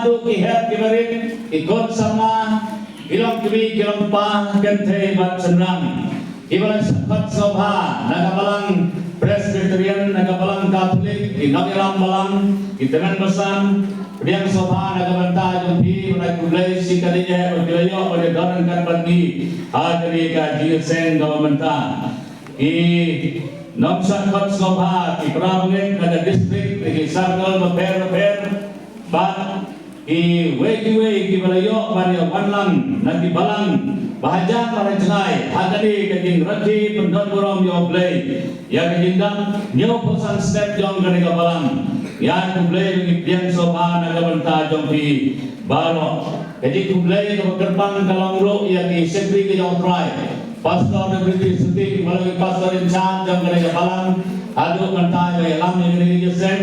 tu kihat kibarin ikut sama kilom kibi kilom pa kente bat senang kibaran sapat sobha nagabalang Presbyterian nagabalang Katolik inagilang balang itengan besan Yang sopan agak bantah jumpi menaik kulai si kadinya berkilayo pada daran kan bandi hadiri kaji sen gawang bantah I nomsak kot sopa I pramungin kada distrik I sargal beper bat I weki balayo pada wanlang nanti balang bahaja para cengai hadiri kajing rati pendon burom yo play ya kajindang nyo posan step jong kaniga balang yang kumulai mengipian sopa nagabanta jompi baro jadi kumulai ke gerbang kalangro yang di sekri ke jauh try pastor negeri suti melalui pastor in charge jam kena balang aduk mentai ke alam yang kena jesen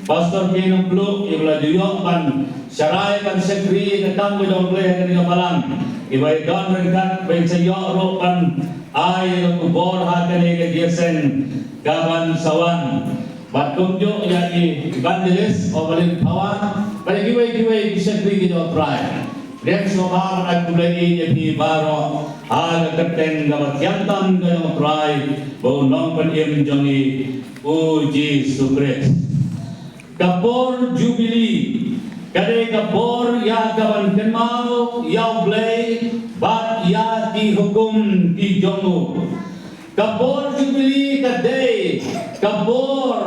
pastor pinang blue ibla juyok pan syarai pan sekri ke tang ke jauh play kena balang ibai don rengkat baik sayok ro pan ai ke bor ha kena jesen kawan sawan Batunjuk yang evangelis obalin kawan pada giwai bisa pergi ke try. Dia semua nak mulai jadi baru ada keten gabat yantam ke try bau nong pendiem jangi uji sukres. Kapor Jubilee kadai kapor ya kawan kenal ya play bat ya dihukum di jongu. Kapor Jubilee kadai kapor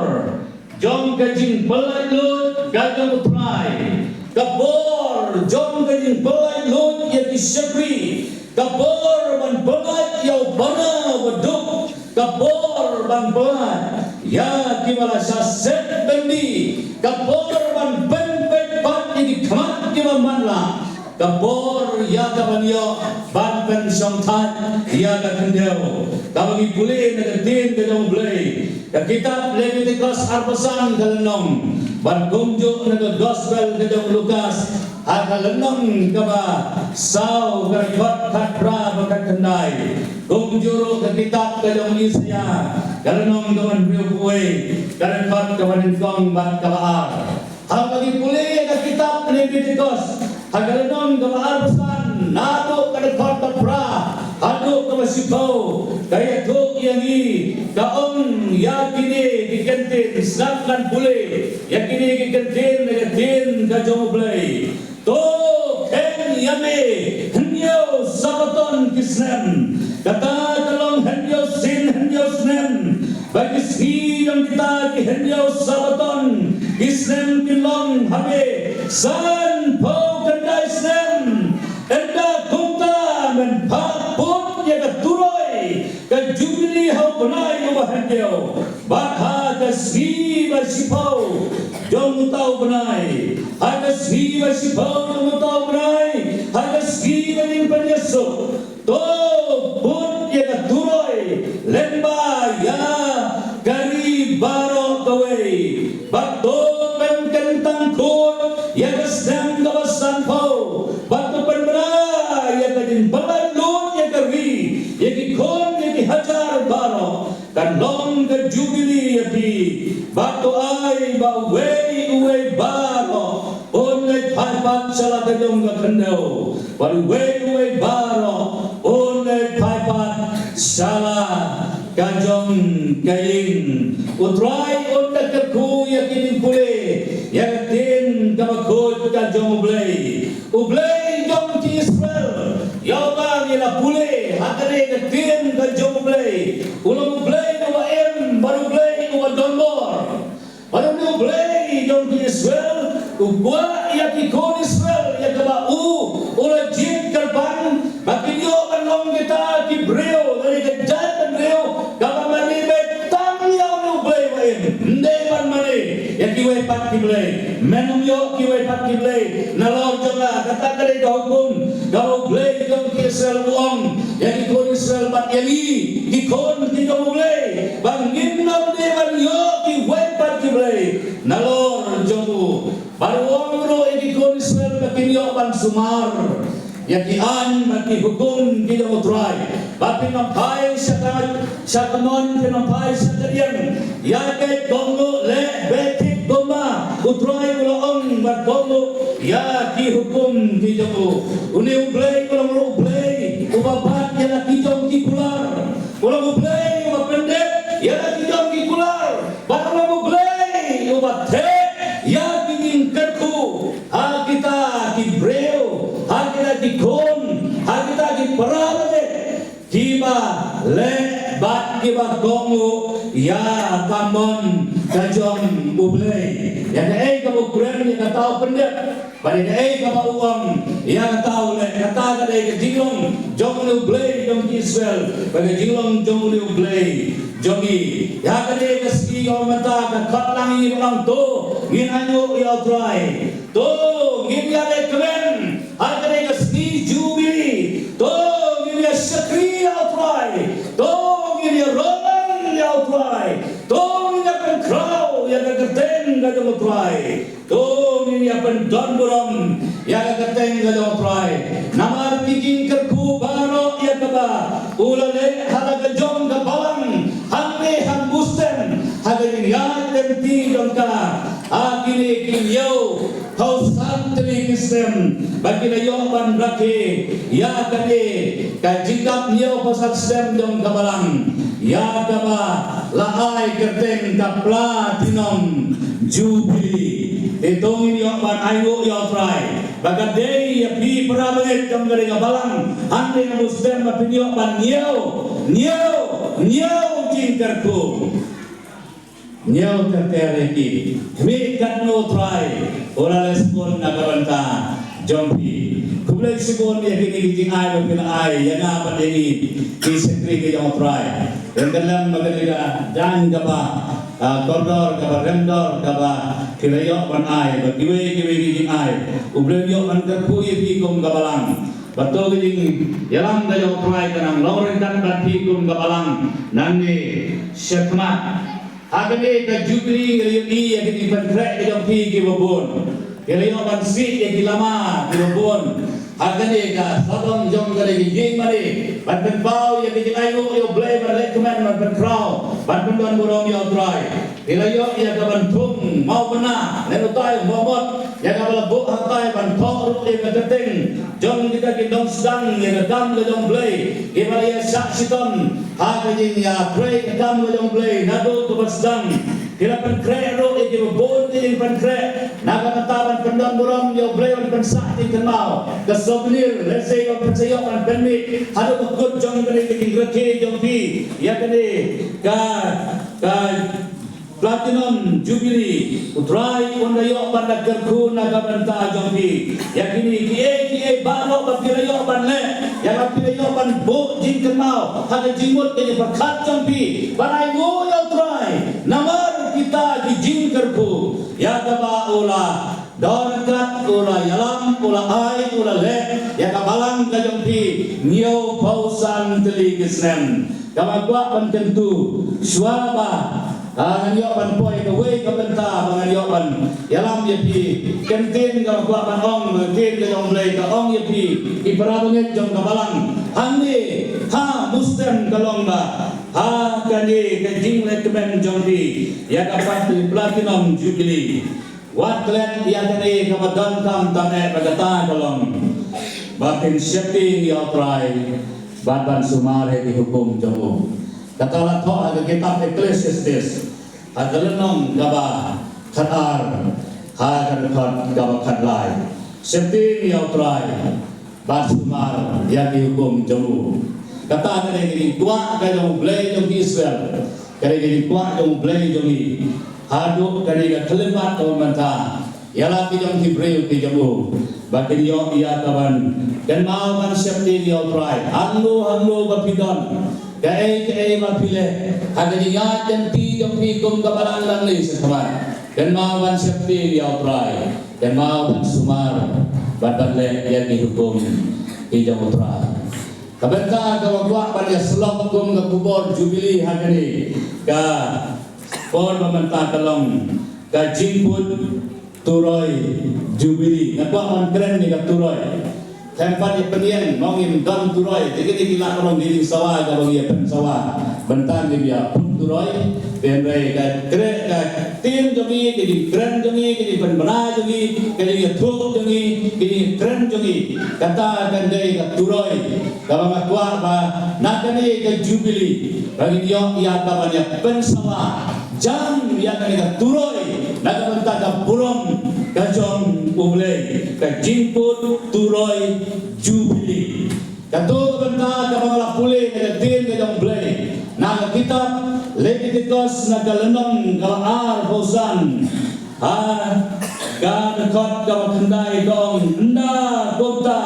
jom kajing pelai lut kajang utrai kapor jom kajing pelai lut ya disyakri kapor man pelai ya bana waduk kapor man pelai ya kimala saset bendi kapor man penpet bat ya dikhamat kimamanla kapor ya kabanyo ban pen songtat ya kakendeo kabagi pulih nagatin kadang bulay kakitab Leviticus arpasan kalenong ban gumjo naga gospel kadang Lukas kalenong kaba saw karikot katra bakakandai gumjuro kakitab kadang Isaya kalenong kaman riukuwe karikot kaman ingkong ban kabaar kabagi pulih kakitab Leviticus Hagalanong kamaar pesan nato kada kota pra hado kamasipaw kaya tok yangi kaong yakini dikentin islamkan pule yakini dikentin negatin kajoblay to ken yame henyo sabaton kisnem kata talong henyo sin henyo snem bagi siyang kita ki henyo sabaton kisnem kilong habe san po Islam enda kumta men paput ya katuroy ka Jubilee hau banai no bahandio bakha ka siwa sipau jong tau banai ha siwa sipau jong tau banai ha siwa ning panyeso to put ya katuroy lemba ya kari baro kawai bakto pen kentang kut ya kesem kawasan pau batu penbera ya kadin balalun ya kari ya kikon ya kihajar baro kan long ke Jubilee ya pi batu ai ba wei baro onai paipat salah kajong ka kendau baru wei baro onai paipat salah kajong kain utrai onta kerku ya kinin pule ya tin kamakot kajong ublay jong ki Israel yaw ila pule hakane katin kajong ublay ulang ublay no em baru ublay no donbor baru ublay jong ki Israel ubwa ya ki kon Israel ya kaba ula jin karban makin yo kanong kita ki breo dari kejat kan breo kaba manibet tang yaw no ublay wain ndeman mani ya ki way pat ki ublay menum yo ki way pat ki ublay nalor jala kata kali hukum kau ublay jong ki Israel uang ya ki kon Israel pat yali ki kon ki jong ublay bangin nom deman yo ki way pat ki ublay nalor jong baru uang ro ki kon Israel makin yo pan sumar ya ki an mati hukum ki jong utrai batin nampai sa kamon ki nampai sa kadian ya kay gongo le betik goma utrai ulang berkomu ya dihukum di jauh uni ublay ulang ublay ubabat ya lagi jauh di kular ulang ublay ubah pendek ya lagi jauh di kular ulang ublay ubah teh ya diingkatku hal kita di breu hal kita di kon hal kita di perale tiba le bat kiba komu ya kamon kajong ublay ya kamu kuren ya tahu pendek pada kamu uang ya tahu le kata kada jilong jong ublay jong Israel pada jilong jong ublay jongi ya kada keski kau mata katlang ini orang tu ngin anyu ya try tu ngin ya keren ada keski jubili tu ngin ya sekri ya try tu ngin ya roman ya try tu ngin ya penkrau ya keteng ga jong try tu ngin ya pendon buram ya keteng ga jong try namar bikin kerku baro ya kaba ulale halaga jong ga balang hamne ham mustem hagin ya temti dongka akini kinyo kau santri kisem bagi nayo ban rake ya kade kajikap nyo pasal stem dong kabalang ya kaba laai kerteng kapla tinom jubili itong inyo ban ayo yo try bagadei ya pi parabanget jong gade kabalang hande mustem mapinyo ban nyo jingkarku nyau tertereki mikat no try ora respon nakaranta jompi kublai sibon ya kini kini ai bapila ai ya na apa ini ki sekri ke jom try dan dalam magaliga dan kaba koridor kaba remdor kaba kilayo pan ai bagiwe kini ai kublai yo pan terku ye kum kabalang betul kini yalang dayo try kanang lauren kan kum kabalang nanti syekmat agane ka jubli ngeli ya kini pentrek ke jom pi ke bobon kelayo bansi ya kilama ke bobon agane ka sadong jom gale ging mari ban pau ya ke ayo yo blay ban recommend ban crowd ban don borong yo try kelayo ya ka ban tung mau bena leno tay momot ya ka bala bu hatai ban thok ru ya ka teteng jom kita ke dong sedang ya ka dam ke jom blay ke bala ya saksiton agane ya pray ke dam ke jom blay nado to sedang kira pen krero e ke bon tin pen kre naga kataban pendon borong yo blay pen sakti kenau ke souvenir let's say yo pen sayo pen permit hado kut jong kene ke ngre jom pi ya kene ka platinum jubilee utrai onda yo banda kerku naga banta jompi yakini ki balo bapira yo banle ya bapira yo ban bo jing kenau hada jimut ke berkat jompi banai go yo utrai namar kita di jing kerku ya kaba ola dorkat ola yalam ola ai ola le ya kabalang ka jompi nyo pausan teli kisnem kama gua pententu suaba nganyo ban poi ke we ke benta nganyo ban yalam ye pi kentin ka gua ban ong kentin ke jong blai ka ong ye pi iparabunget jong kabalang hande ha mustem kalongba ha kani ke jing recommend jong di ya ka pasti platinum jubilee wat klen ya kani ka badan kam tane bagata kalong batin syati ya try ban sumare dihukum jong katalah toh ada kitab Ecclesiastes ada lenong gaba khatar hakan gaba khadlai septi ya try basumar yang dihukum jemu kata ada ini tua kalau blay jom Israel kalau ini tua jom blay jom hadu kalau kelebat jom manta ialah jom Hebrew jemu bakin yo ia kawan dan mau kan septi ya try handu bapidon Kaya mapile ada niat dan tiang pikum kabalan langli sekaman dan mawan septi dia utrai dan mawan sumar badale yang dihukum hijau utrai kabenta kawagwa pada selok hukum ke kubur jubilee hari ka por mementah kalong ka jimput turoi jubilee nakwa man keren ni ka turoi tempat yang pengen mungkin don turoi jadi gila orang di sawah kalau dia pen sawah bentang dia pun turoi penrai ka kre ka tin jongi ke di kren jongi ke di penbena jongi ke di thuk jongi ke di kren jongi kata kan dei ka turoi ka ba kuat ba nakani ka jubili bagi dia ia ka banyak pensawa jam ia ka turoi naga benta ka purom ka jom uble ka jingput turoi jubili katu benta ka bangla pule ka tin ka jom ble naga kitab Leviticus nagalanong kalar hosan kan kot kawakandai dong na kota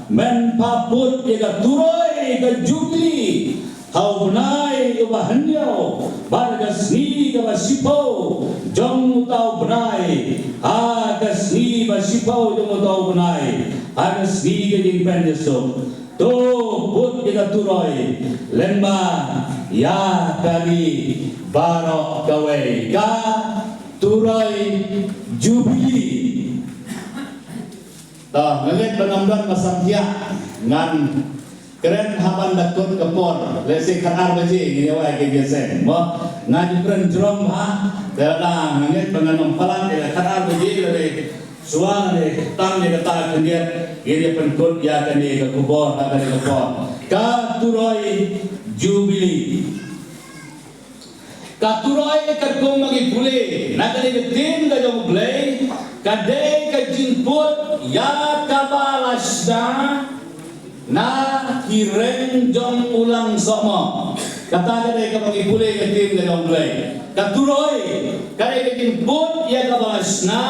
men paput ega turoi ka jubli hau benai ubahanyo barga sni ka sipo jong tau benai ka sni ba sipo jong tau benai ka sni ke ding pendeso to put ega turoi lemba ya kali barok gawe ka turoi jubili ta ngaget penamdan masamtia ngan keren haban dakon kapor lesi kanar baji ni wa ke biasa mo ngaji keren jrom ha dala ngaget penganom palan de kanar baji le suang de tang de kata kendiat ini penkut ya kan de kubor ka de kapor ka turoi jubili katuroi kerkong magi bule nakali ketin ka jong bule kadai ka jingput ya kabalasda na kireng jong ulang somo kata kadai ka magi bule ketin ka jong bule katuroi kadai ka jingput ya kabalasna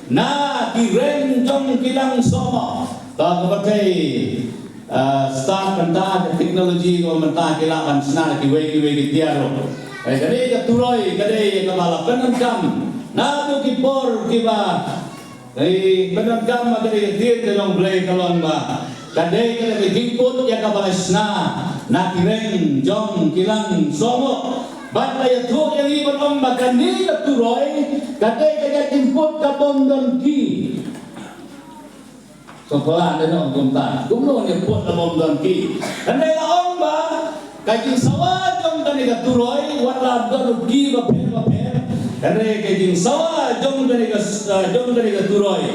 na kireng jong kilang somo ta kapakai start mentah teknologi ko mentah kilakan senar kiwe tiaro kadai ka turoi kadai ka balapan kam na tu kipor kiba penangkam kadai dir dalam blai kalon ba kadai ka jingput ya ka balasna na kireng jong kilang somo bat ya tu yang iban om bakani ka turoi kadai ka jingput ka bondon ki sekolah dan orang kumta, kumlo ni pun dalam dongki. Andai orang ba, kaji sawah jom tani katuroi, wala berugi baper. Andai kaji sawah jom tani katuroi,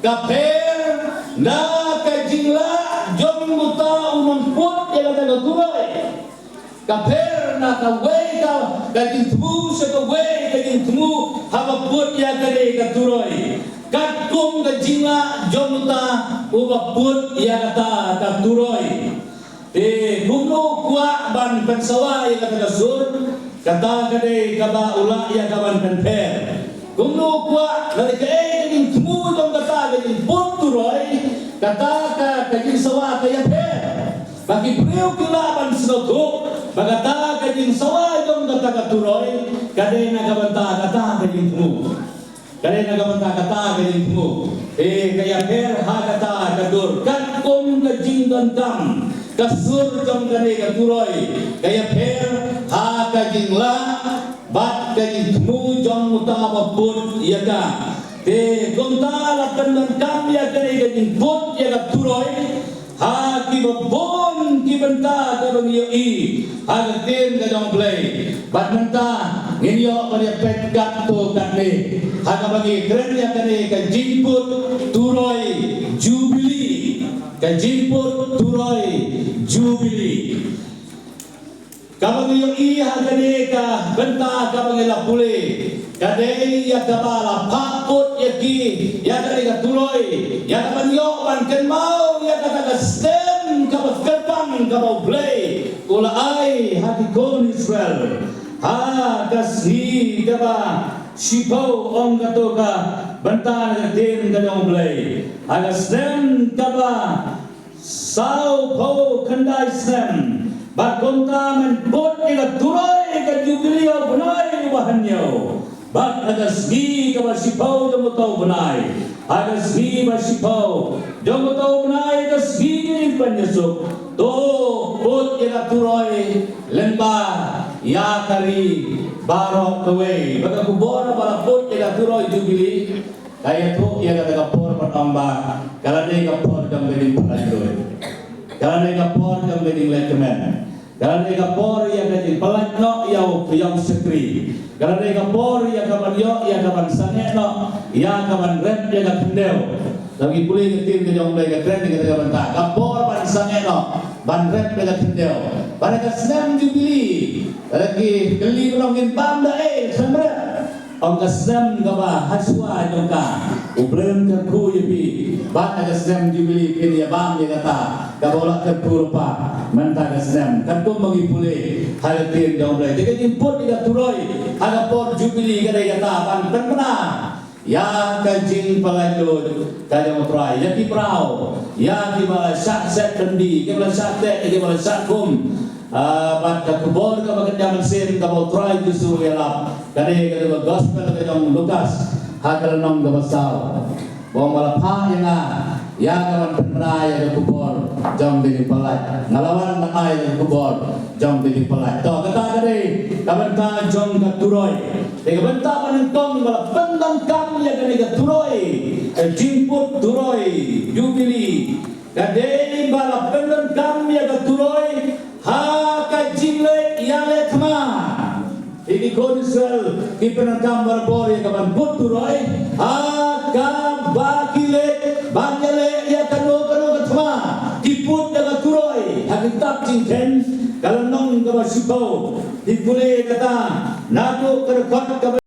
kaper na kaji la jom muta umam pun yang tani katuroi. Kaper na kawai ka kaji temu sekawai kaji temu haba pun yang tani katuroi. Katung kajinga jomta ubaput ya kata katuroi kumno kuak ban pensawa ya kata kasur kata kadai kaba ula ya kaban penper kumno kuak dari kain temu jom kata kadai put turoi kata kadai sawa kaya per bagi beliau kelaban senotuk bagata kadai sawa jom kata katuroi kadai nakabanta kata kadai temu kadai nagamanta kata kadai temu kaya per ha kata kadur kakum kajingdan kam kasur jom kadai katuroi kaya per ha kajingla bat kadai temu jom utama put ya ka konta lapan kam ya kadai kadai put ya katuroi ha kibabon kibenta kadang yoi ha katin kadang play bat menta nginyo pada petkat tu kane ha bagi keren ya kane ka jingput turoi jubili ka jingput turoi jubili kabagi yoi ha kane ka benta kabagi la pule kadai ya kabala pakut ya ki ya kane ka turoi ya kabanyo ban ken mau ya kata ka stem kabat kerpang kabau play ula ai hati kon Israel ha kasih kaba sipo ong katoka bantan din kadong play aga stem kaba sao po kandai stem bakonta men pot ila turoi ka jubilio bunai bahanyo bak aga sgi kaba sipo jomoto bunai aga sgi ba sipo jomoto bunai ka sgi ni panyesuk to pot ila turoi lemba ya kari barok kawe baga kubor para pot ila turoi jubili kaya tu ia kata kapor pertamba kalau dia kapor jam beding pelajar kalau dia kapor jam beding lekemen Kalau mereka Polri yang jadi pelat no yang sekri. Kalau mereka Polri yang kapan yang kapan sangat no yang kapan rep yang kapan kendel. Lagi pulih ketir ke jong mereka keren dengan kapan tak. Kapor ban sangat no ban rep yang kendel. Pada kesenam jubili lagi keli melongin pam dah semret. Ang kesenam kaba haswa jongka. Ubrem kerku yepi. Bat kesenam jubili kini ya bam ya kata. Kabolak kerku lupa. Mentah kesenam. Kantum bagi pulih halatin jong mereka. Jika jemput tidak turoi. Hagapor jubili kadai kata ban pernah. Ya kajing palajud kajang utrai ya ki prau ya ki bala syak set kendi ki bala syak tek ki bala syak kum bat ka kubor ka bagandang sen ka utrai justru elap kade ka gospel ka jong Lukas hakal nong ka basal bong bala pa ya kawan penrai ya kubor jong di palaj ngalawan na ay kubor jong di palaj to kata kade kawan ka jong ka turoi Ega benta panentong bala pendang kami yang kena turoi, jemput turoi, jubili. Kadai bala pendang kami yang turoi, ha kajile yale kama. Ini konsel di pendang kami bori kapan put turoi, ha kabakile bakile ya kano kama. Diput dengan turoi, hakin tak cincin. Kalau nong kama sipau, dipulih kata, nato kerkot